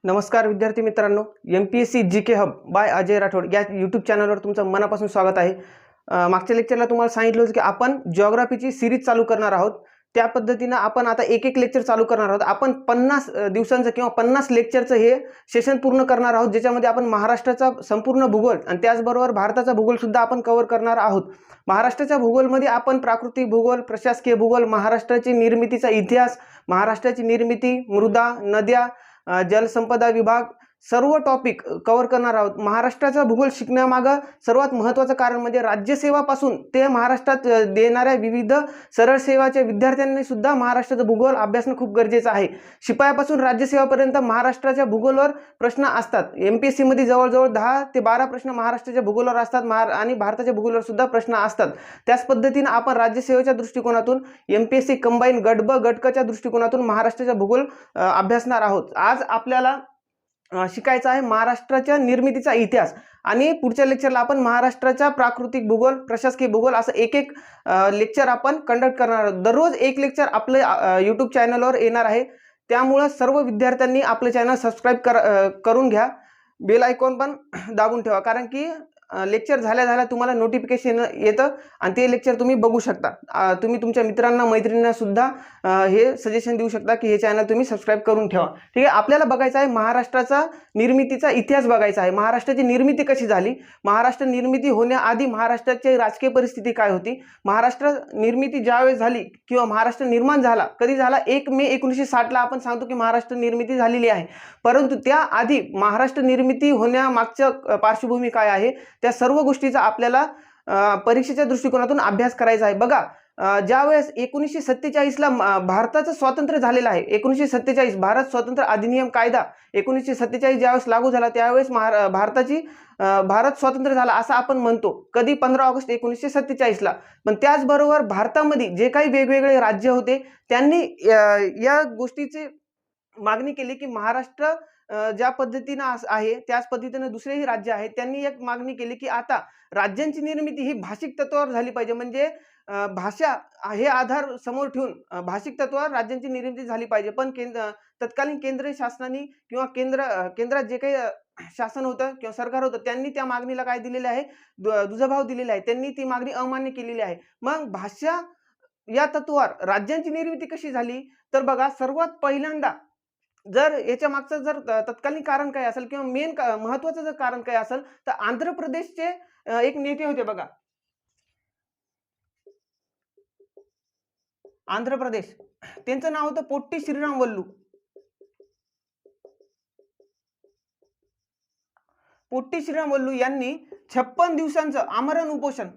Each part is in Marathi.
नमस्कार विद्यार्थी मित्रांनो, MPSC GK hub by Ajay Rathod या यूट्यूब चॅनलवर तुमचं मनापासून स्वागत आहे। मागच्या लेक्चरला तुम्हाला सांगितलं होतं की आपण जिओग्राफीची सीरीज चालू करणार आहोत। त्या पद्धतीने आपण आता एक एक लेक्चर चालू करणार आहोत। आपण 50 दिवसांचं किंवा 50 लेक्चरचं हे सेशन पूर्ण करणार आहोत, ज्याच्यामध्ये आपण महाराष्ट्राचा संपूर्ण भूगोल आणि त्याचबरोबर भारताचा भूगोल सुद्धा आपण कव्हर करणार आहोत। महाराष्ट्राच्या भूगोलमध्ये आपण प्राकृतिक भूगोल, प्रशासकीय भूगोल, महाराष्ट्राची निर्मितीचा इतिहास, महाराष्ट्राची निर्मिती, मृदा, नद्या, जलसंपदा विभाग सर्व टॉपिक कव्हर करणार आहोत। महाराष्ट्राचा भूगोल शिकण्यामागे सर्वात महत्त्वाचं कारण म्हणजे राज्यसेवापासून ते महाराष्ट्रात देणाऱ्या विविध सरळ सेवाच्या विद्यार्थ्यांनी सुद्धा महाराष्ट्राचा भूगोल अभ्यासणं खूप गरजेचं आहे। शिपायापासून राज्यसेवापर्यंत महाराष्ट्राच्या भूगोलावर प्रश्न असतात। MPSC मध्ये जवळजवळ 10 ते 12 प्रश्न महाराष्ट्राच्या भूगोलावर असतात आणि भारताच्या भूगोलावर सुद्धा प्रश्न असतात। त्याच पद्धतीने आपण राज्यसेवेच्या दृष्टिकोनातून MPSC कंबाईन गट ब गट क च्या दृष्टिकोनातून महाराष्ट्राचा भूगोल अभ्यासणार आहोत। आज आपल्याला शिकायचा आहे महाराष्ट्राच्या निर्मितीचा इतिहास आणि पुढच्या लेक्चरला आपण महाराष्ट्राच्या प्राकृतिक भूगोल, प्रशासकीय भूगोल असं एक एक लेक्चर आपण कंडक्ट करणार आहोत। दररोज एक लेक्चर आपल्या यूट्यूब चॅनलवर येणार आहे, त्यामुळे सर्व विद्यार्थ्यांनी आपले चॅनल सबस्क्राइब करून घ्या, बेल आयकॉन पण दाबून ठेवा, कारण की लेक्चर झाल्या तुम्हाला नोटिफिकेशन येतं आणि ते लेक्चर तुम्ही बघू शकता। तुम्ही तुमच्या मित्रांना मैत्रिणींना सुद्धा हे सजेशन देऊ शकता की हे चॅनल तुम्ही सबस्क्राइब करून ठेवा। ठीक आहे, आपल्याला बघायचं आहे महाराष्ट्राचा निर्मितीचा इतिहास बघायचा आहे। महाराष्ट्राची निर्मिती कशी झाली, महाराष्ट्र निर्मिती होण्याआधी महाराष्ट्राची राजकीय परिस्थिती काय होती, महाराष्ट्र निर्मिती ज्यावेळेस झाली किंवा महाराष्ट्र निर्माण झाला कधी झाला, 1 मे 1960 ला आपण सांगतो की महाराष्ट्र निर्मिती झालेली आहे। परंतु त्याआधी महाराष्ट्र निर्मिती होण्यामागचं पार्श्वभूमी काय आहे, त्या सर्व गोष्टीचा आपल्याला परीक्षेच्या दृष्टिकोनातून अभ्यास करायचा आहे। बघा, ज्यावेळेस 1947 ला भारताचं स्वातंत्र्य झालेलं आहे, 1947 भारत स्वातंत्र्य अधिनियम कायदा 1947 ज्यावेळेस लागू झाला त्यावेळेस भारत स्वतंत्र झाला असं आपण म्हणतो। कधी 15 ऑगस्ट 1947 ला। पण त्याचबरोबर भारतामध्ये जे काही वेगवेगळे राज्य होते त्यांनी या गोष्टीची मागणी केली की महाराष्ट्र ज्या पद्धतीने आहे त्याच पद्धतीने दुसरेही राज्य आहेत त्यांनी एक मागणी केली की आता राज्यांची निर्मिती ही भाषिक तत्वावर झाली पाहिजे। म्हणजे भाषा हे आधार समोर ठेवून भाषिक तत्वावर राज्यांची निर्मिती झाली पाहिजे। पण तत्कालीन केंद्रीय शासनाने किंवा केंद्रात जे काही शासन होतं किंवा सरकार होतं त्यांनी त्या मागणीला काय दिलेले आहे, दुजाभाव दिलेला आहे, त्यांनी ती मागणी अमान्य केलेली आहे। मग भाषा या तत्वावर राज्यांची निर्मिती कशी झाली, तर बघा सर्वात पहिल्यांदा जर याच्या मागचं जर तत्कालीन कारण काय असेल किंवा मेन महत्त्वाचं जर कारण काय असेल तर आंध्र प्रदेशचे एक नेते होते। बघा, आंध्र प्रदेश, त्यांचं नाव होतं पोट्टी श्रीराम वल्लू। पोट्टी श्रीराम वल्लू यांनी 56 दिवसांचं आमरण उपोषण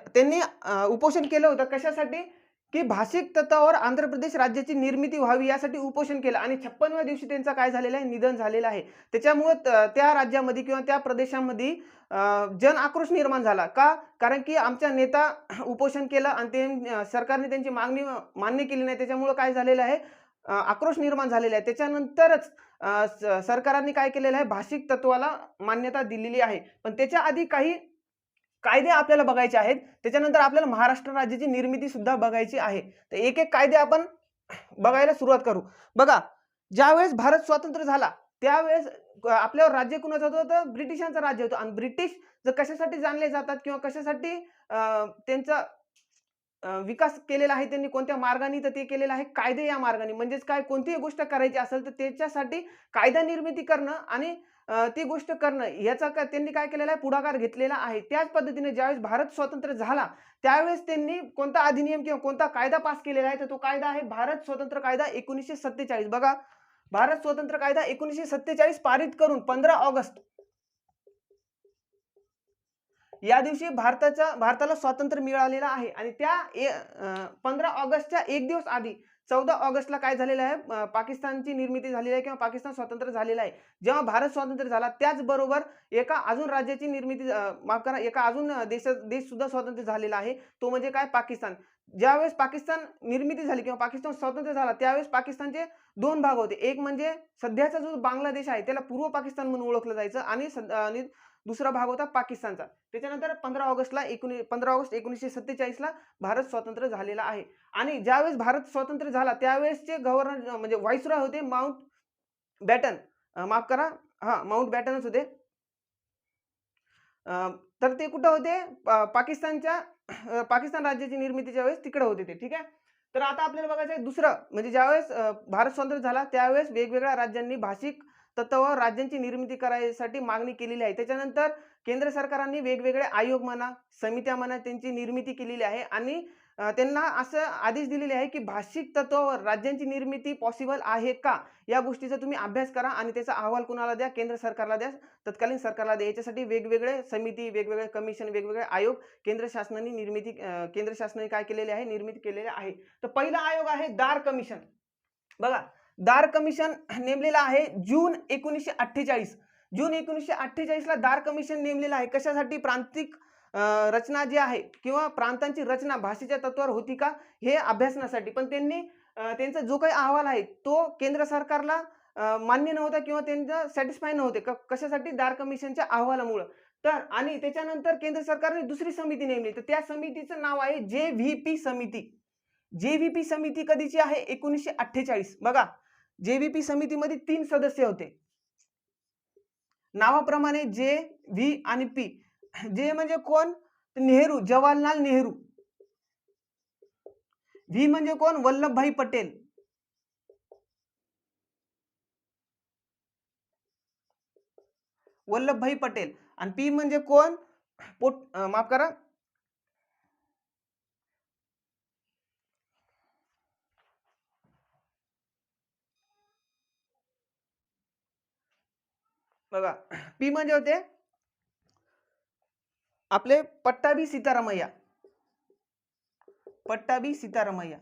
त्यांनी उपोषण केलं होतं। कशासाठी, की भाषिक तत्वावर आंध्र प्रदेश राज्याची निर्मिती व्हावी यासाठी उपोषण केलं आणि 56व्या दिवशी त्यांचा काय झालेला आहे, निधन झालेलं आहे। त्याच्यामुळे त्या राज्यामध्ये किंवा त्या प्रदेशामध्ये जन आक्रोश निर्माण झाला। का, कारण की आमचा नेता उपोषण केलं आणि ते सरकारने त्यांची मागणी मान्य केली नाही, त्याच्यामुळे काय झालेलं आहे, आक्रोश निर्माण झालेला आहे। त्याच्यानंतरच सरकारने काय केलेलं आहे, भाषिक तत्वाला मान्यता दिलेली आहे। पण त्याच्या आधी काही कायदे आपल्याला बघायचे आहेत, त्याच्यानंतर आपल्याला महाराष्ट्र राज्याची निर्मिती सुद्धा बघायची आहे। तर एक एक कायदे आपण बघायला सुरुवात करू। बघा, ज्यावेळेस भारत स्वतंत्र झाला त्यावेळेस आपल्यावर राज्य कुणाचं होतं, तर ब्रिटिशांचं राज्य होतं। आणि ब्रिटिश जर कशासाठी जाणले जातात किंवा कशासाठी त्यांचा विकास केलेला आहे, त्यांनी कोणत्या मार्गाने, तर ते केलेलं आहे कायदे या मार्गाने। म्हणजेच काय, कोणतीही गोष्ट करायची असेल तर त्याच्यासाठी कायदा निर्मिती करणं आणि ती गोष्ट करणं याचा त्यांनी काय केलेला आहे, पुढाकार घेतलेला आहे। त्याच पद्धतीने ज्यावेळेस भारत स्वतंत्र झाला त्यावेळेस त्यांनी कोणता अधिनियम किंवा कोणता कायदा पास केलेला आहे, तर तो कायदा आहे भारत स्वतंत्र कायदा 1947। बघा, भारत स्वतंत्र कायदा 1947 पारित करून 15 ऑगस्ट या दिवशी भारताला स्वातंत्र्य मिळालेलं आहे। आणि त्या 15 ऑगस्टच्या एक दिवस आधी 14 ऑगस्टला काय झालेलं आहे, पाकिस्तानची निर्मिती झालेली आहे किंवा पाकिस्तान स्वतंत्र झालेला आहे। जेव्हा भारत स्वतंत्र झाला त्याचबरोबर एका अजून राज्याची निर्मिती, माफ करा, एका अजून देश सुद्धा स्वतंत्र झालेला आहे, तो म्हणजे काय, पाकिस्तान। ज्यावेळेस पाकिस्तान निर्मिती झाली किंवा पाकिस्तान स्वतंत्र झाला त्यावेळेस पाकिस्तानचे 2 भाग होते। एक म्हणजे सध्याचा जो बांगलादेश आहे त्याला पूर्व पाकिस्तान म्हणून ओळखलं जायचं आणि दुसरा भाग होता पाकिस्तानचा. त्याच्यानंतर 15 ऑगस्ट 1947ला भारत स्वतंत्र झालेला आहे. आणि ज्यावेळेस भारत स्वतंत्र झाला त्यावेळेसचे गव्हर्नर म्हणजे व्हाईसरॉय होते माउंट बॅटन. माफ करा, माउंट बॅटनच होते. तर ते कुठं होते? पाकिस्तान राज्याची निर्मितीच्या वेळेस तिकडे होते ते. ठीक आहे. तर आता आपल्याला बघायचं आहे दुसरं म्हणजे ज्यावेळेस भारत स्वतंत्र झाला त्यावेळेस वेगवेगळ्या राज्यांनी भाषिक तत्वावर राज्यांची निर्मिती करायसाठी मागणी केलेली आहे. त्याच्यानंतर केंद्र सरकारांनी वेगवेगळे आयोग म्हणा, समित्या म्हणा त्यांची निर्मिती केलेली आहे आणि त्यांना असं आदेश दिलेले आहे की भाषिक तत्वावर राज्यांची निर्मिती पॉसिबल आहे का, या गोष्टीचा तुम्ही अभ्यास करा आणि त्याचा अहवाल कुणाला द्या? केंद्र सरकारला द्या, तत्कालीन सरकारला द्या. याच्यासाठी वेगवेगळे समिती, वेगवेगळे कमिशन, वेगवेगळे आयोग केंद्र शासनाने काय केलेले आहे? निर्मिती केलेले आहे. तर पहिला आयोग आहे दार कमिशन. बघा, दार कमिशन नेमलेला आहे जून 1948. जून 1948ला दार कमिशन नेमलेलं आहे. कशासाठी? प्रांतिक रचना जी आहे किंवा प्रांतांची रचना भाषेच्या तत्वावर होती का हे अभ्यासण्यासाठी. पण त्यांनी त्यांचा जो काही अहवाल आहे तो केंद्र सरकारला मान्य नव्हता किंवा त्यांचा सॅटिस्फाय नव्हते. कशासाठी? दार कमिशनच्या अहवालामुळे. तर आणि त्याच्यानंतर केंद्र सरकारने दुसरी समिती नेमली. तर त्या समितीचं नाव आहे JVP समिती. JVP समिती कधीची आहे? 1948. बघा, JVP समितीमध्ये 3 सदस्य होते. नावाप्रमाणे जे, व्ही आणि पी. जे म्हणजे कोण? नेहरू, जवाहरलाल नेहरू. व्ही म्हणजे कोण? वल्लभभाई पटेल. वल्लभभाई पटेल. आणि पी म्हणजे कोण? माफ करा, बघा पी म्हणजे होते आपले पट्टाभी सीतारामय्या. पट्टाभी सीतारामय्या.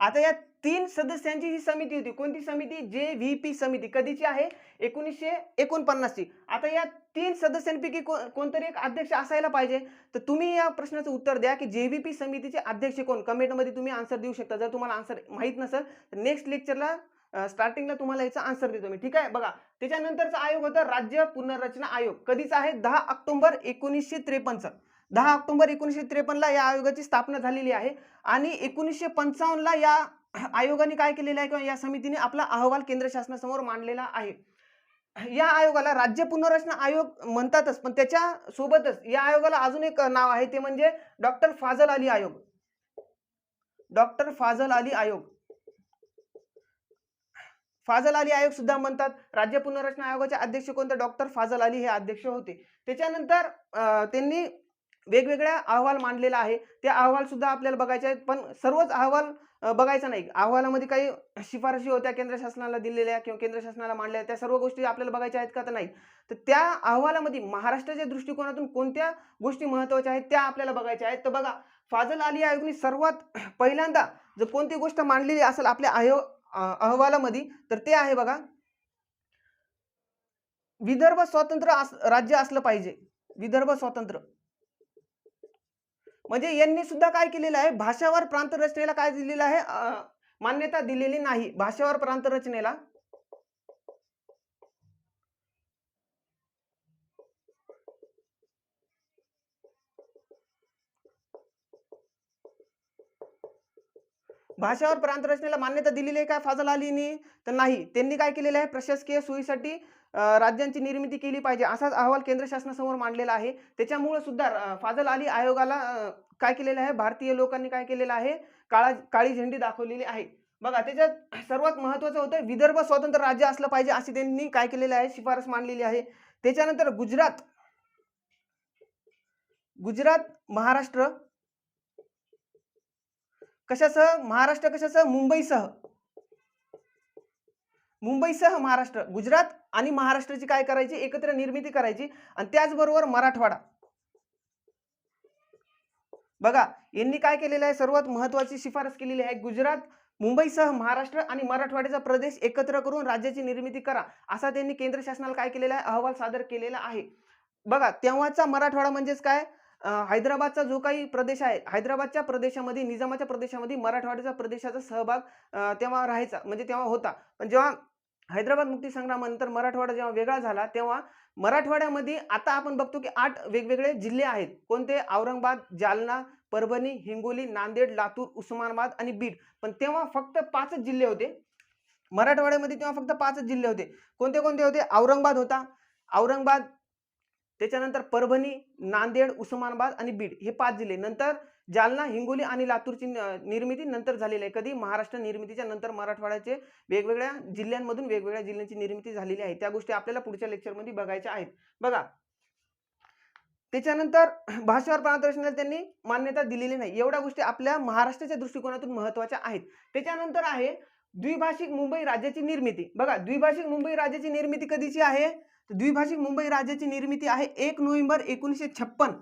आता या 3 सदस्यांची ही समिती होती. कोणती समिती? JVP समिती. कधीची आहे? 1949 ची. आता या 3 सदस्यांपैकी कोणतरी एक अध्यक्ष असायला पाहिजे. तर तुम्ही या प्रश्नाचं उत्तर द्या की JVP समितीचे अध्यक्ष कोण? कमेंटमध्ये तुम्ही आन्सर देऊ शकता. जर तुम्हाला आन्सर माहित नसेल तर नेक्स्ट लेक्चरला स्टार्टिंगला तुम्हाला याचा आन्सर देतो मी. ठीक आहे. बघा, त्याच्यानंतरचा आयोग होता राज्य पुनर्रचना आयोग. कधीचा आहे? 10 ऑक्टोबर 1953. 10 ऑक्टोबर 1953ला या आयोगाची स्थापना झालेली आहे आणि 1955ला या आयोगाने काय केलेलं आहे किंवा या समितीने आपला अहवाल केंद्र शासनासमोर मांडलेला आहे. या आयोगाला राज्य पुनर्रचना आयोग म्हणतातच, पण त्याच्या सोबतच या आयोगाला अजून एक नाव आहे, ते म्हणजे डॉक्टर फाजल अली आयोग. डॉक्टर फाजल अली आयोग. फाजल अली आयोग सुद्धा म्हणतात. राज्य पुनर्रचना आयोगाचे अध्यक्ष कोणते? डॉक्टर फाजल अली हे अध्यक्ष होते. त्याच्यानंतर त्यांनी वेगवेगळ्या अहवाल मांडलेला आहे. ते अहवाल सुद्धा आपल्याला बघायचे आहेत, पण सर्वच अहवाल बघायचा नाही. अहवालामध्ये काही शिफारशी होत्या केंद्र शासनाला दिलेल्या किंवा केंद्र शासनाला मांडलेल्या, त्या सर्व गोष्टी आपल्याला बघायच्या आहेत का? तर नाही. तर त्या अहवालामध्ये महाराष्ट्राच्या दृष्टिकोनातून कोणत्या गोष्टी महत्त्वाच्या आहेत त्या आपल्याला बघायच्या आहेत. तर बघा, फाजल अली आयोगने सर्वात पहिल्यांदा जर कोणती गोष्ट मांडलेली असेल आपल्या अहवालामध्ये तर ते आहे बघा, विदर्भ स्वतंत्र राज्य असलं पाहिजे. विदर्भ स्वतंत्र. म्हणजे यांनी सुद्धा काय केलेलं आहे? भाषावर प्रांत रचनेला काय दिलेलं आहे? मान्यता दिलेली नाही. भाषावर प्रांत रचनेला मान्यता दिलेली आहे का फाजल अलीनी? तर नाही. त्यांनी काय केलेलं आहे? प्रशासकीय सोयीसाठी राज्यांची निर्मिती केली पाहिजे असाच अहवाल केंद्र शासनासमोर मांडलेला आहे. त्याच्यामुळे सुद्धा फाजल अली आयोगाला काय केलेलं आहे? भारतीय लोकांनी काय केलेलं आहे? काळी झेंडी दाखवलेली आहे. बघा, त्याच्यात सर्वात महत्त्वाचं होतं विदर्भ स्वतंत्र राज्य असलं पाहिजे अशी त्यांनी काय केलेलं आहे? शिफारस मांडलेली आहे. त्याच्यानंतर गुजरात, महाराष्ट्र कशासह? महाराष्ट्र कशासह? मुंबईसह महाराष्ट्र. गुजरात आणि महाराष्ट्राची काय करायची? एकत्र निर्मिती करायची. आणि त्याचबरोबर मराठवाडा. बघा, यांनी काय केलेलं आहे? सर्वात महत्त्वाची शिफारस केलेली आहे. गुजरात, मुंबईसह महाराष्ट्र आणि मराठवाड्याचा प्रदेश एकत्र करून राज्याची निर्मिती करा असा त्यांनी केंद्र शासनाला काय केलेला आहे? अहवाल सादर केलेला आहे. बघा, तेव्हाचा मराठवाडा म्हणजेच काय? हैदराबादचा जो काही प्रदेश आहे, हैदराबादच्या प्रदेशामध्ये, निजामाच्या प्रदेशामध्ये मराठवाड्याचा प्रदेशाचा सहभाग तेव्हा राहायचा, म्हणजे तेव्हा होता. पण जेव्हा हैदराबाद मुक्ती संग्रामानंतर मराठवाडा जेव्हा वेगळा झाला तेव्हा मराठवाड्यामध्ये आता आपण बघतो की 8 वेगवेगळे जिल्हे आहेत. कोणते? औरंगाबाद, जालना, परभणी, हिंगोली, नांदेड, लातूर, उस्मानाबाद आणि बीड. पण तेव्हा फक्त 5च जिल्हे होते. मराठवाड्यामध्ये तेव्हा फक्त 5च जिल्हे होते. कोणते कोणते होते? औरंगाबाद होता. औरंगाबाद, त्याच्यानंतर परभणी, नांदेड, उस्मानाबाद आणि बीड हे 5 जिल्हे. नंतर जालना, हिंगोली आणि लातूरची निर्मिती नंतर झालेली आहे. कधी? महाराष्ट्र निर्मितीच्या नंतर मराठवाड्याचे वेगवेगळ्या जिल्ह्यांमधून वेगवेगळ्या जिल्ह्यांची निर्मिती झालेली आहे. त्या गोष्टी आपल्याला पुढच्या लेक्चरमध्ये बघायच्या आहेत. बघा, त्याच्यानंतर भाषेवर प्रांतरचनेला त्यांनी मान्यता दिलेली नाही. एवढ्या गोष्टी आपल्या महाराष्ट्राच्या दृष्टिकोनातून महत्त्वाच्या आहेत. त्याच्यानंतर आहे द्विभाषिक मुंबई राज्याची निर्मिती. बघा, द्विभाषिक मुंबई राज्याची निर्मिती कधीची आहे? द्विभाषिक मुंबई राज्याची निर्मिती आहे 1 नोव्हेंबर 1956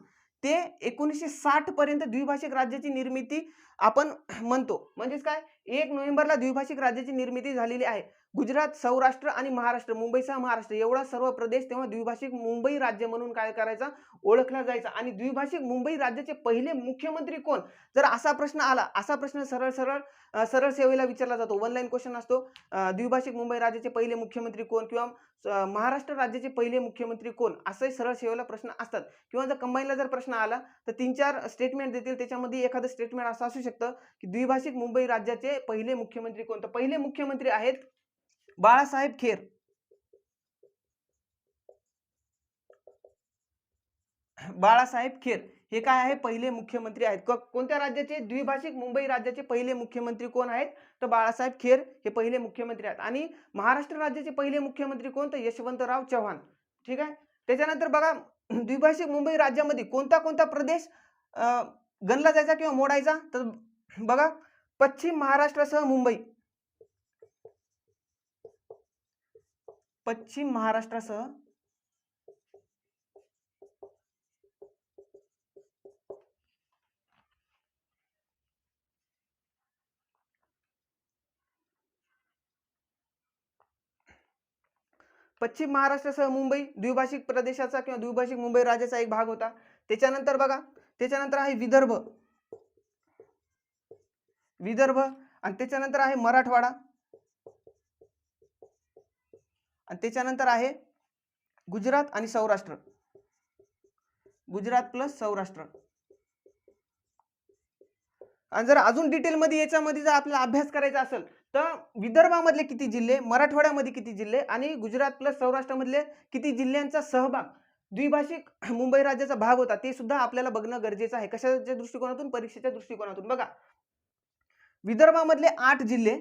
ते 1960 पर्यंत द्विभाषिक राज्याची निर्मिती आपण म्हणतो. म्हणजेच काय? 1 नोव्हेंबरला द्विभाषिक राज्याची निर्मिती झालेली आहे. गुजरात, सौराष्ट्र आणि महाराष्ट्र, मुंबईसह महाराष्ट्र एवढा सर्व प्रदेश तेव्हा द्विभाषिक मुंबई राज्य म्हणून काय करायचा? ओळखला जायचा. आणि द्विभाषिक मुंबई राज्याचे पहिले मुख्यमंत्री कोण? जर असा प्रश्न आला, असा प्रश्न सरळ सेवेला विचारला जातो. वन लाईन क्वेश्चन असतो. द्विभाषिक मुंबई राज्याचे पहिले मुख्यमंत्री कोण? किंवा महाराष्ट्र राज्याचे पहिले मुख्यमंत्री कोण? असे सरळ सेवेला प्रश्न असतात. किंवा जर कंबाईनला जर प्रश्न आला तर 3-4 स्टेटमेंट देतील. त्याच्यामध्ये एखादं स्टेटमेंट असं असू शकतं की द्विभाषिक मुंबई राज्याचे पहिले मुख्यमंत्री कोण? तर पहिले मुख्यमंत्री आहेत बाळासाहेब खेर. बाळासाहेब खेर हे काय आहे? पहिले मुख्यमंत्री आहेत. कोणत्या राज्याचे? द्विभाषिक मुंबई राज्याचे पहिले मुख्यमंत्री कोण आहेत? तर बाळासाहेब खेर हे पहिले मुख्यमंत्री आहेत. आणि महाराष्ट्र राज्याचे पहिले मुख्यमंत्री कोण? तर यशवंतराव चव्हाण. ठीक आहे. त्याच्यानंतर बघा, द्विभाषिक मुंबई राज्यामध्ये कोणता कोणता प्रदेश गणला जायचा किंवा मोडायचा? तर बघा, पश्चिम महाराष्ट्रासह मुंबई, पश्चिम महाराष्ट्रासह पश्चिम महाराष्ट्रासह मुंबई द्विभाषिक प्रदेशाचा किंवा द्विभाषिक मुंबई राज्याचा एक भाग होता. त्याच्यानंतर बघा, त्याच्यानंतर आहे विदर्भ, विदर्भ आणि त्याच्यानंतर आहे मराठवाडा आणि त्याच्यानंतर आहे गुजरात आणि सौराष्ट्र, गुजरात प्लस सौराष्ट्र. आणि जर अजून डिटेलमध्ये याच्यामध्ये जर आपल्याला अभ्यास करायचा असेल तर विदर्भामधले किती जिल्हे, मराठवाड्यामध्ये किती जिल्हे आणि गुजरात प्लस सौराष्ट्रामधले किती जिल्ह्यांचा सहभाग द्विभाषिक मुंबई राज्याचा भाग होता ते सुद्धा आपल्याला बघणं गरजेचं आहे. कशाच्या दृष्टिकोनातून? परीक्षेच्या दृष्टिकोनातून. बघा, विदर्भामधले 8 जिल्हे,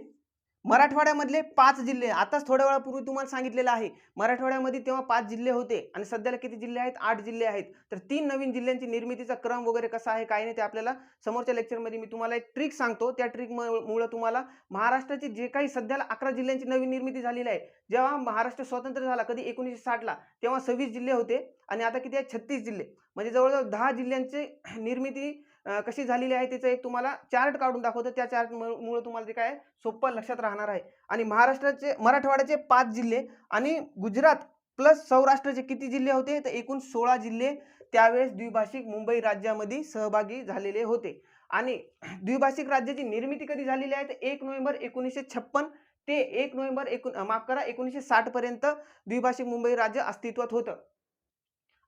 मराठवाड्यामधले 5 जिल्हे. आताच थोड्या वेळापूर्वी तुम्हाला सांगितलेलं आहे मराठवाड्यामध्ये तेव्हा 5 जिल्हे होते आणि सध्याला किती जिल्हे आहेत? 8 जिल्हे आहेत. तर 3 नवीन जिल्ह्यांची निर्मितीचा क्रम वगैरे कसा आहे काय नाही ते आपल्याला समोरच्या लेक्चरमध्ये मी तुम्हाला एक ट्रिक सांगतो. त्या ट्रिकमुळे तुम्हाला महाराष्ट्राची जे काही सध्याला 11 जिल्ह्यांची नवीन निर्मिती झालेली आहे. जेव्हा महाराष्ट्र स्वतंत्र झाला कधी 1960ला तेव्हा 26 जिल्हे होते आणि आता किती आहेत? 36 जिल्हे. म्हणजे जवळजवळ 10 जिल्ह्यांची निर्मिती कशी झालेली आहे त्याचा एक तुम्हाला चार्ट काढून दाखवतो. त्या चार्टमुळे तुम्हाला ते काय सोपं लक्षात राहणार आहे. आणि मराठवाड्याचे 5 जिल्हे आणि गुजरात प्लस सौराष्ट्राचे किती जिल्हे होते? तर एकूण 16 जिल्हे त्यावेळेस द्विभाषिक मुंबई राज्यामध्ये सहभागी झालेले होते. आणि द्विभाषिक राज्याची निर्मिती कधी झालेली आहे? तर 1 नोव्हेंबर 1956 ते 1 नोव्हेंबर 1960 पर्यंत द्विभाषिक मुंबई राज्य अस्तित्वात होतं.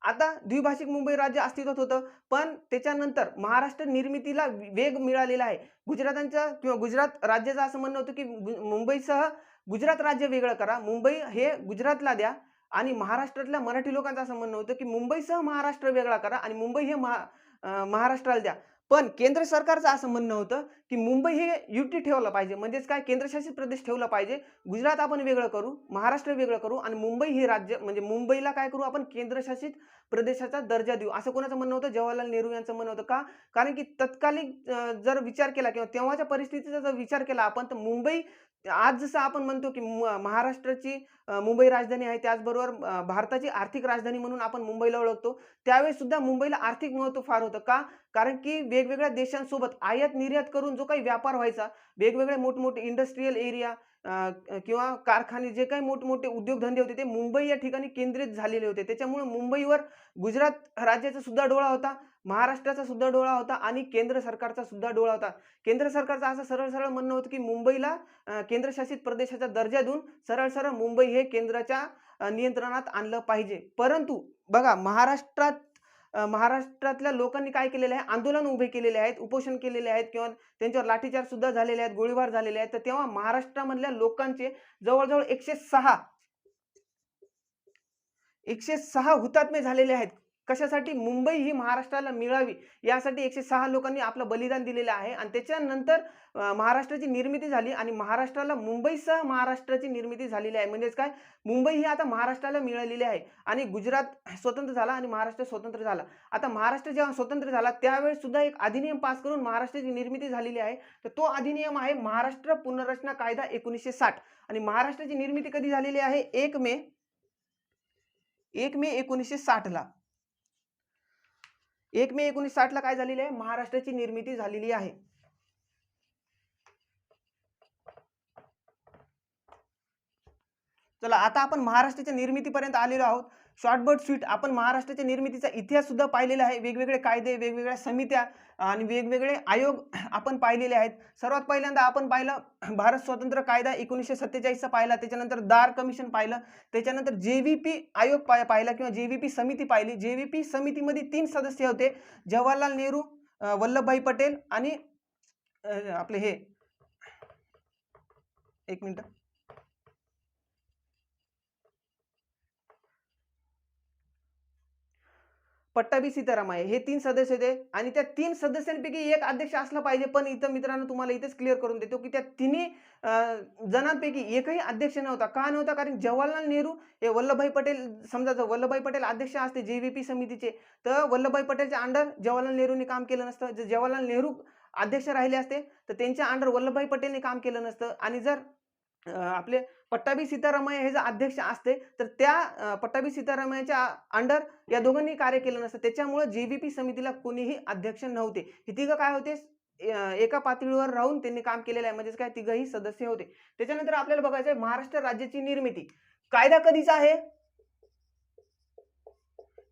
आता द्विभाषिक मुंबई राज्य अस्तित्वात होतं, पण त्याच्यानंतर महाराष्ट्र निर्मितीला वेग मिळालेला आहे. गुजरात राज्याचं असं म्हणणं होतं की मुंबईसह गुजरात राज्य वेगळं करा, मुंबई हे गुजरातला द्या. आणि महाराष्ट्रातल्या मराठी लोकांचं असं म्हणणं होतं की मुंबईसह महाराष्ट्र वेगळा करा आणि मुंबई हे महाराष्ट्राला द्या. पण केंद्र सरकारचं असं म्हणणं होतं की मुंबई हे युटी ठेवलं पाहिजे. म्हणजेच काय? केंद्रशासित प्रदेश ठेवला पाहिजे. गुजरात आपण वेगळं करू, महाराष्ट्र वेगळं करू आणि मुंबई हे राज्य म्हणजे मुंबईला काय करू आपण? केंद्रशासित प्रदेशाचा दर्जा देऊ, असं कोणाचं म्हणणं होतं? जवाहरलाल नेहरू यांचं म्हणणं होतं. का? कारण की तत्कालीन जर विचार केला किंवा तेव्हाच्या परिस्थितीचा जर विचार केला आपण तर मुंबई आज जसं आपण म्हणतो की महाराष्ट्राची मुंबई राजधानी आहे, त्याचबरोबर भारताची आर्थिक राजधानी म्हणून आपण मुंबईला ओळखतो. त्यावेळेस सुद्धा मुंबईला आर्थिक महत्त्व फार होतं. का? कारण की वेगवेगळ्या देशांसोबत आयात निर्यात करून जो काही व्यापार व्हायचा, वेगवेगळे मोठमोठे इंडस्ट्रियल एरिया किंवा कारखाने जे काही मोठमोठे उद्योगधंदे होते ते मुंबई या ठिकाणी केंद्रित झालेले होते. त्याच्यामुळे मुंबईवर गुजरात राज्याचा सुद्धा डोळा होता, महाराष्ट्राचा सुद्धा डोळा होता आणि केंद्र सरकारचा सुद्धा डोळा होता. केंद्र सरकारचं असं सरळ-सरळ म्हणणं होतं, की मुंबईला केंद्रशासित प्रदेशाचा दर्जा देऊन सरळ-सरळ मुंबई हे केंद्राच्या नियंत्रणात आणलं पाहिजे. परंतु बघा महाराष्ट्रातल्या लोकांनी काय केलेलं आहे, आंदोलन उभे केलेले आहेत, उपोषण केलेले आहेत किंवा त्यांच्यावर लाठीचार्ज सुद्धा झालेले आहेत, गोळीबार झालेले आहेत. तर तेव्हा महाराष्ट्रामधल्या लोकांचे जवळ-जवळ 106 हुतात्मे झालेले आहेत. कशासाठी? मुंबई ही महाराष्ट्राला मिळावी यासाठी 106 लोकांनी आपलं बलिदान दिलेलं आहे आणि त्याच्यानंतर महाराष्ट्राची निर्मिती झाली आणि महाराष्ट्राला मुंबईसह महाराष्ट्राची निर्मिती झालेली आहे. म्हणजेच काय, मुंबई ही आता महाराष्ट्राला मिळालेली आहे आणि गुजरात स्वतंत्र झाला आणि महाराष्ट्र स्वतंत्र झाला. आता महाराष्ट्र जेव्हा स्वतंत्र झाला त्यावेळेस सुद्धा एक अधिनियम पास करून महाराष्ट्राची निर्मिती झालेली आहे. तर तो अधिनियम आहे महाराष्ट्र पुनर्रचना कायदा 1960 आणि महाराष्ट्राची निर्मिती कधी झालेली आहे? 1 मे 1960 ला. 1 मे 1960 ला काय झालेली आहे? महाराष्ट्राची निर्मिती झालेली आहे. चला आता आपण महाराष्ट्राच्या निर्मितीपर्यंत आलेलो आहोत. शॉर्ट बट स्वीट आपण महाराष्ट्राच्या निर्मितीचा इतिहास सुद्धा पाहिलेला आहे. वेगवेगळे कायदे, वेगवेगळ्या समित्या आणि वेगवेगळे आयोग आपण पाहिलेले आहेत. सर्वात पहिल्यांदा आपण पाहिलं भारत स्वातंत्र्य कायदा 1947 चा पाहिला, त्याच्यानंतर दार कमिशन पाहिलं, त्याच्यानंतर जेव्हीपी आयोग पाहिला किंवा जेव्हीपी समिती पाहिली. जेव्हीपी समितीमध्ये 3 सदस्य होते, जवाहरलाल नेहरू, वल्लभभाई पटेल आणि आपले हे एक मिनिट पट्टाभी सीतारामय्या हे 3 सदस्य होते आणि त्या 3 सदस्यांपैकी एक अध्यक्ष असला पाहिजे. पण इथं मित्रांनो तुम्हाला इथेच क्लिअर करून देतो की त्या तिन्ही जणांपैकी एकही अध्यक्ष नव्हता. का नव्हता? कारण जवाहरलाल नेहरू हे वल्लभभाई पटेल, समजा जर वल्लभभाई पटेल अध्यक्ष असते जेव्हीपी समितीचे, तर वल्लभभाई पटेलच्या अंडर जवाहरलाल नेहरूंनी काम केलं नसतं. जर जवाहरलाल नेहरू अध्यक्ष राहिले असते तर त्यांच्या अंडर वल्लभभाई पटेलने काम केलं नसतं आणि जर आपले पट्टाभी सीतारामय्या हे जर अध्यक्ष असते तर त्या पट्टाभी सीतारामय्याच्या अंडर या दोघांनी कार्य केलं नसतं. त्याच्यामुळे जेव्हीपी समितीला कोणीही अध्यक्ष नव्हते. हे तिघं काय होते? एका पातळीवर राहून त्यांनी काम केलेलं आहे. म्हणजेच काय, तिघही सदस्य होते. त्याच्यानंतर आपल्याला बघायचं आहे महाराष्ट्र राज्याची निर्मिती. कायदा कधीचा आहे?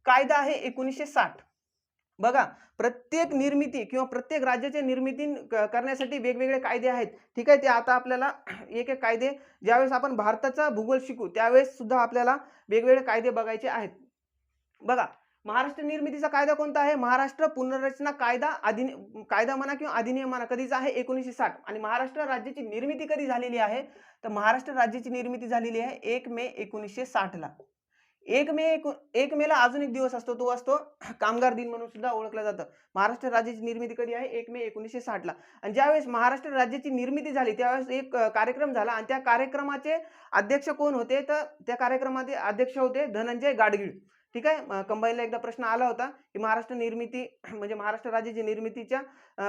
कायदा आहे 1960. बघा, प्रत्येक निर्मिती किंवा प्रत्येक राज्याच्या निर्मिती करण्यासाठी वेगवेगळे कायदे आहेत. ठीक आहे, ते आता आपल्याला एक एक कायदे ज्यावेळेस आपण भारताचा भूगोल शिकू त्यावेळेस सुद्धा आपल्याला वेगवेगळे कायदे बघायचे आहेत. बघा, महाराष्ट्र निर्मितीचा कायदा कोणता आहे? महाराष्ट्र पुनर्रचना कायदा कायदा म्हणा किंवा अधिनियम म्हणा, कधीचा आहे? 1960. आणि महाराष्ट्र राज्याची निर्मिती कधी झालेली आहे? तर महाराष्ट्र राज्याची निर्मिती झालेली आहे 1 मे 1960 ला. 1 मेला अजून एक दिवस असतो, तो असतो कामगार दिन म्हणून सुद्धा ओळखला जातं. महाराष्ट्र राज्याची निर्मिती कधी आहे? 1 मे 1960 ला. आणि ज्यावेळेस महाराष्ट्र राज्याची निर्मिती झाली त्यावेळेस एक कार्यक्रम झाला आणि त्या कार्यक्रमाचे अध्यक्ष कोण होते? तर त्या कार्यक्रमाचे अध्यक्ष होते धनंजय गाडगीळ. ठीक आहे, कंबाईनला एकदा प्रश्न आला होता की महाराष्ट्र निर्मिती म्हणजे महाराष्ट्र राज्याची निर्मितीच्या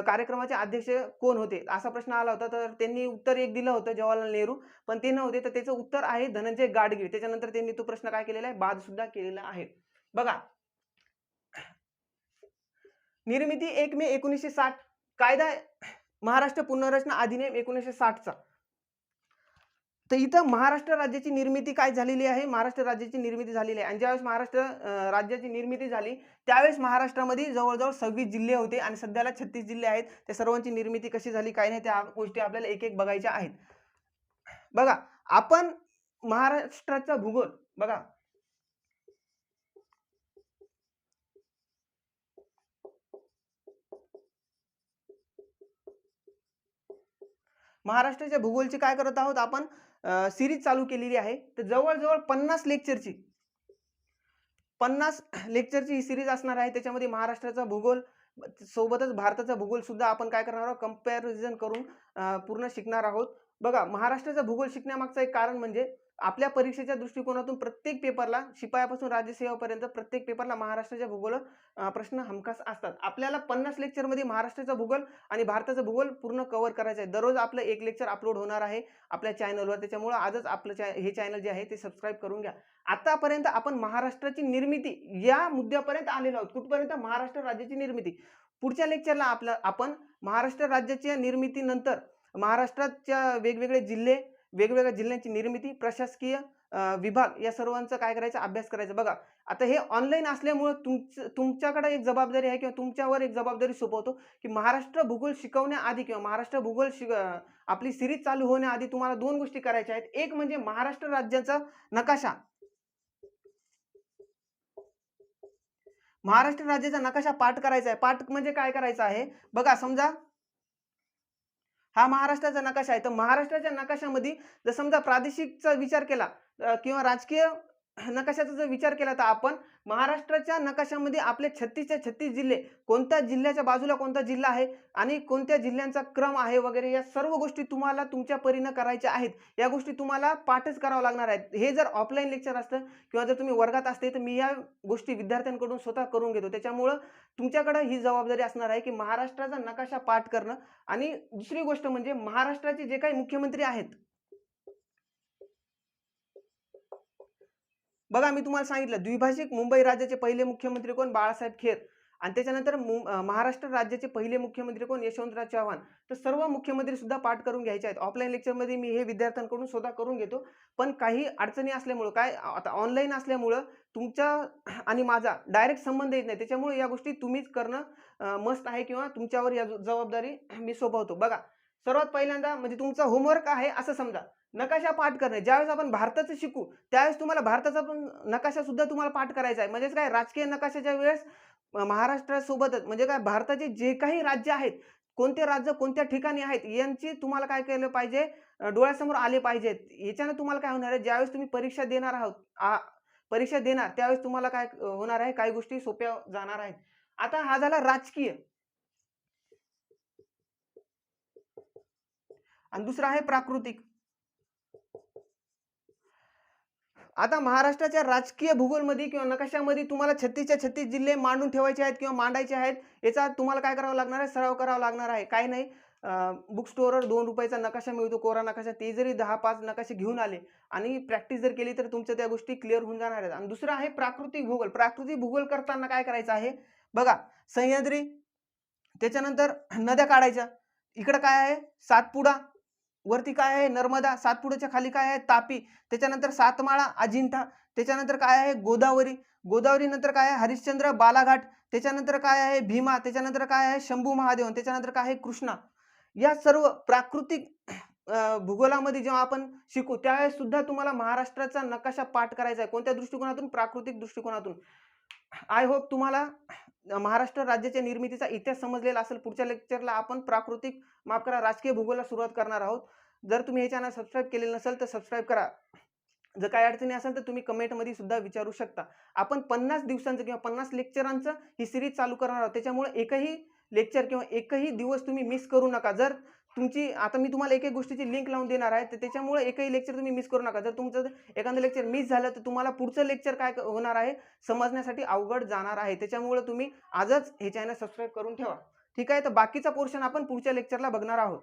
कार्यक्रमाचे अध्यक्ष कोण होते, असा प्रश्न आला होता. तर त्यांनी उत्तर एक दिलं होतं जवाहरलाल नेहरू, पण ते नव्हते. तर त्याचं उत्तर आहे धनंजय गाडगीळ. त्याच्यानंतर त्यांनी तो प्रश्न काय केलेला आहे? बाद सुद्धा केलेला आहे. बघा, निर्मिती 1 मे 1960, कायदा महाराष्ट्र पुनर्रचना अधिनियम 1960 चा. तर इथं महाराष्ट्र राज्याची निर्मिती काय झालेली आहे? महाराष्ट्र राज्याची निर्मिती झालेली आहे. आणि ज्यावेळेस महाराष्ट्र राज्याची निर्मिती झाली त्यावेळेस महाराष्ट्रामध्ये जवळजवळ 26 जिल्हे होते आणि सध्याला 36 जिल्हे आहेत. त्या सर्वांची निर्मिती कशी झाली काय नाही त्या गोष्टी आपल्याला एक एक बघायच्या आहेत. बघा, आपण महाराष्ट्राचा भूगोल बघा, महाराष्ट्राच्या भूगोलची काय करत आहोत आपण? सिरीज चालू केलेली आहे. तर जवळजवळ 50 लेक्चरची ही सिरीज असणार आहे. त्याच्यामध्ये महाराष्ट्राचा भूगोल सोबतच भारताचा भूगोल सुद्धा आपण काय करणार आहोत? कंपॅरिझन करून पूर्ण शिकणार आहोत. बघा, महाराष्ट्राचा भूगोल शिकण्यामागचं एक कारण म्हणजे आपल्या परीक्षेच्या दृष्टिकोनातून प्रत्येक पेपरला, शिपायापासून राज्यसेवेपर्यंत प्रत्येक पेपरला महाराष्ट्राच्या भूगोल प्रश्न हमखास असतात. आपल्याला 50 लेक्चरमध्ये महाराष्ट्राचा भूगोल आणि भारताचा भूगोल पूर्ण कव्हर करायचं आहे. दररोज आपलं एक लेक्चर अपलोड होणार आहे आपल्या चॅनलवर. त्याच्यामुळे आजच आपलं हे चॅनल जे आहे ते सबस्क्राईब करून घ्या. आतापर्यंत आपण महाराष्ट्राची निर्मिती या मुद्द्यापर्यंत आलेलो आहोत. कुठपर्यंत? महाराष्ट्र राज्याची निर्मिती. पुढच्या लेक्चरला आपण महाराष्ट्र राज्याच्या निर्मितीनंतर महाराष्ट्राच्या वेगवेगळे जिल्हे, वेगवेगळ्या जिल्ह्यांची निर्मिती, प्रशासकीय विभाग या सर्वांचा काय करायचा अभ्यास करायचा. बघा आता हे ऑनलाईन असल्यामुळं तुमच्याकडे एक जबाबदारी आहे किंवा तुमच्यावर एक जबाबदारी सोपवतो, की महाराष्ट्र भूगोल शिकवण्याआधी किंवा महाराष्ट्र भूगोल आपली सिरीज चालू होण्याआधी तुम्हाला 2 गोष्टी करायच्या आहेत. एक म्हणजे महाराष्ट्र राज्याचा नकाशा. महाराष्ट्र राज्याचा नकाशा पाठ करायचा आहे. पाठ म्हणजे काय करायचं आहे? बघा समजा हा महाराष्ट्राचा नकाशा आहे. तर महाराष्ट्राच्या नकाशामध्ये जर समजा प्रादेशिकचा विचार केला किंवा राजकीय नकाशाचा जर विचार केला तर आपण महाराष्ट्राच्या नकाशामध्ये आपले 36च्या 36 जिल्हे, कोणत्या जिल्ह्याच्या बाजूला कोणता जिल्हा आहे आणि कोणत्या जिल्ह्यांचा क्रम आहे वगैरे या सर्व गोष्टी तुम्हाला तुमच्या परीनं करायच्या आहेत. या गोष्टी तुम्हाला पाठच करावं लागणार आहेत. हे जर ऑफलाईन लेक्चर असतं किंवा जर तुम्ही वर्गात असते तर मी या गोष्टी विद्यार्थ्यांकडून स्वतः करून घेतो. त्याच्यामुळं तुमच्याकडे ही जबाबदारी असणार आहे की महाराष्ट्राचा नकाशा पाठ करणं. आणि दुसरी गोष्ट म्हणजे महाराष्ट्राचे जे काही मुख्यमंत्री आहेत, बघा मी तुम्हाला सांगितलं द्विभाषिक मुंबई राज्याचे पहिले मुख्यमंत्री कोण? बाळासाहेब खेर. आणि त्याच्यानंतर महाराष्ट्र राज्याचे पहिले मुख्यमंत्री कोण? यशवंतराव चव्हाण. तर सर्व मुख्यमंत्री सुद्धा पाठ करून घ्यायचे आहेत. ऑफलाईन लेक्चरमध्ये मी हे विद्यार्थ्यांकडून स्वतः करून घेतो. पण काही अडचणी असल्यामुळं काय आता ऑनलाईन असल्यामुळं तुमचा आणि माझा डायरेक्ट संबंध येत नाही. त्याच्यामुळे या गोष्टी तुम्हीच करणं मस्त आहे किंवा तुमच्यावर या जबाबदारी मी सोपवतो. बघा सर्वात पहिल्यांदा म्हणजे तुमचा होमवर्क आहे असं समजा नकाशा पाठ करणे. ज्यावेळेस आपण भारताचं शिकू त्यावेळेस तुम्हाला भारताचा पण नकाशा सुद्धा तुम्हाला पाठ करायचा आहे. म्हणजेच काय राजकीय नकाशाच्या वेळेस महाराष्ट्रासोबतच म्हणजे काय भारताचे जे काही राज्य आहेत, कोणते राज्य कोणत्या ठिकाणी आहेत यांची तुम्हाला काय केलं पाहिजे डोळ्यासमोर आले पाहिजेत. याच्यानं तुम्हाला काय होणार आहे ज्यावेळेस तुम्ही परीक्षा देणार आहात परीक्षा देणार त्यावेळेस तुम्हाला काय होणार आहे काही गोष्टी सोप्या जाणार आहेत. आता हा झाला राजकीय आणि दुसरा आहे प्राकृतिक. आता महाराष्ट्राच्या राजकीय भूगोलमध्ये किंवा नकाशामध्ये तुम्हाला 36च्या 36 जिल्हे मांडून ठेवायचे आहेत किंवा मांडायचे आहेत. याचा तुम्हाला काय करावं लागणार आहे? सराव करावा लागणार आहे. काही नाही बुक स्टोअरवर ₹2चा नकाशा मिळतो कोरा नकाशा. ते जरी 10-5 नकाशे घेऊन आले आणि प्रॅक्टिस जर केली तर तुमच्या त्या गोष्टी क्लिअर होऊन जाणार आहेत. आणि दुसरं आहे प्राकृतिक भूगोल. प्राकृतिक भूगोल करताना काय करायचं आहे? बघा सह्याद्री, त्याच्यानंतर नद्या काढायच्या. इकडं काय आहे? सातपुडा, वरती काय आहे? नर्मदा. सातपुड्याच्या खाली काय आहे? तापी. त्याच्यानंतर सातमाळा, अजिंठा. त्याच्यानंतर काय आहे? गोदावरी. गोदावरी नंतर काय आहे? हरिश्चंद्र, बालाघाट. त्याच्यानंतर काय आहे? भीमा. त्याच्यानंतर काय आहे? शंभू महादेवन. त्याच्यानंतर काय आहे? कृष्णा. या सर्व प्राकृतिक भूगोलामध्ये जेव्हा आपण शिकू त्यावेळेस सुद्धा तुम्हाला महाराष्ट्राचा नकाशा पाठ करायचा आहे. कोणत्या दृष्टिकोनातून? प्राकृतिक दृष्टिकोनातून. आय होप तुम्हाला महाराष्ट्र राज्याच्या निर्मितीचा इतिहास समजलेला असेल. पुढच्या लेक्चरला आपण माफ करा राजकीय भूगोलला सुरुवात करणार आहोत. जर तुम्ही हे चॅनल सबस्क्राईब केलेलं नसेल तर सबस्क्राईब करा. जर काही अडचणी असेल तर तुम्ही कमेंटमध्ये सुद्धा विचारू शकता. आपण 50 दिवसांचं किंवा 50 लेक्चरांचं ही सिरीज चालू करणार आहोत. त्याच्यामुळे एकही लेक्चर किंवा एकही दिवस तुम्ही मिस करू नका. जर तुमची आता मी तुम्हाला एक गोष्टीची लिंक लावून देणार आहे तर त्याच्यामुळे एकही लेक्चर तुम्ही मिस करू नका. जर तुमचं एखादं लेक्चर मिस झालं तर तुम्हाला पुढचं लेक्चर काय होणार आहे समजण्यासाठी अवघड जाणार आहे. त्याच्यामुळे तुम्ही आजच हे चॅनल सबस्क्राईब करून ठेवा. ठीक आहे. तर बाकीचा पोर्शन आपण पुढच्या लेक्चरला बघणार आहोत.